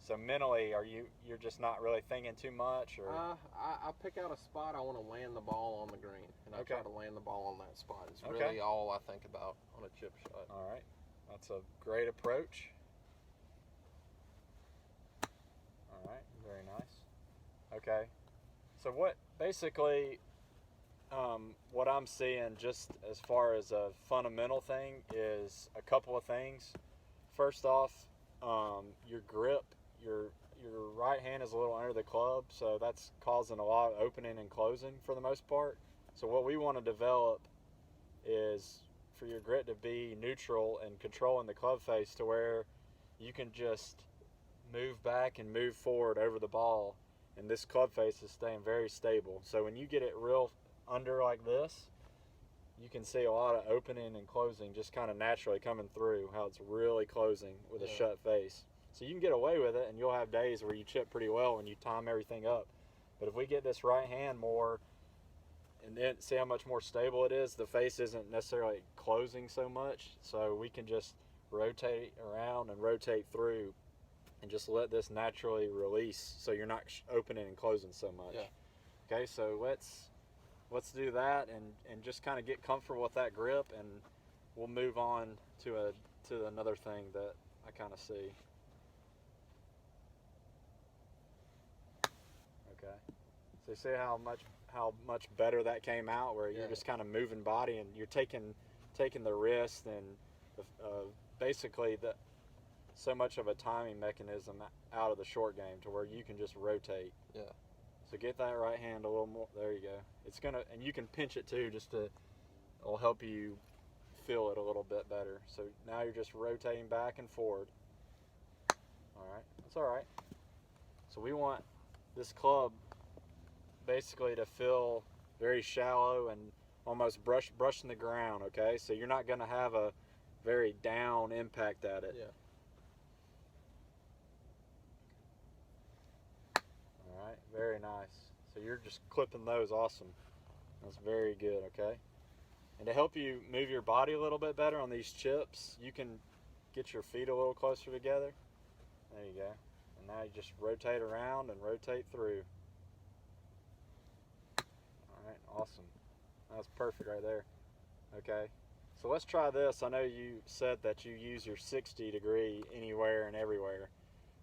So mentally, you're just not really thinking too much, or I pick out a spot I want to land the ball on the green, and I try to land the ball on that spot. It's really all I think about on a chip shot. All right, that's a great approach. All right, very nice. Okay, so what I'm seeing just as far as a fundamental thing is a couple of things. First off, your grip, your right hand is a little under the club, so that's causing a lot of opening and closing for the most part. So what we want to develop is for your grip to be neutral and controlling the club face to where you can just move back and move forward over the ball, and this club face is staying very stable. So when you get it real under like this, you can see a lot of opening and closing just kind of naturally coming through, how it's really closing with a shut face. So you can get away with it, and you'll have days where you chip pretty well when you time everything up. But if we get this right hand more, and then see how much more stable it is, the face isn't necessarily closing so much, so we can just rotate around and rotate through and just let this naturally release so you're not opening and closing so much. Yeah. Okay, so let's do that and just kind of get comfortable with that grip, and we'll move on to another thing that I kind of see. Okay, so you see how much better that came out, where you're just kind of moving body and you're taking the wrist and basically so much of a timing mechanism out of the short game to where you can just rotate. Yeah. So get that right hand a little more. There you go. It's gonna, and you can pinch it too, it'll help you feel it a little bit better. So now you're just rotating back and forward. All right, that's all right. So we want this club basically to feel very shallow and almost brushing the ground. Okay, so you're not gonna have a very down impact at it. Yeah. All right, very nice. So you're just clipping those. Awesome. That's very good. Okay. And to help you move your body a little bit better on these chips, you can get your feet a little closer together. There you go. And now you just rotate around and rotate through. All right, awesome. That's perfect right there. Okay. So let's try this. I know you said that you use your 60-degree anywhere and everywhere,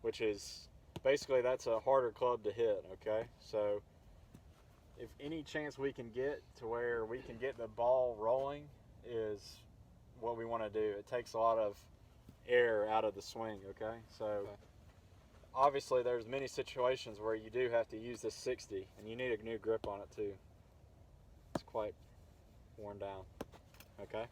which is basically that's a harder club to hit. Okay. So if any chance we can get to where we can get the ball rolling is what we want to do. It takes a lot of air out of the swing, okay? So obviously there's many situations where you do have to use this 60, and you need a new grip on it too. It's quite worn down, okay?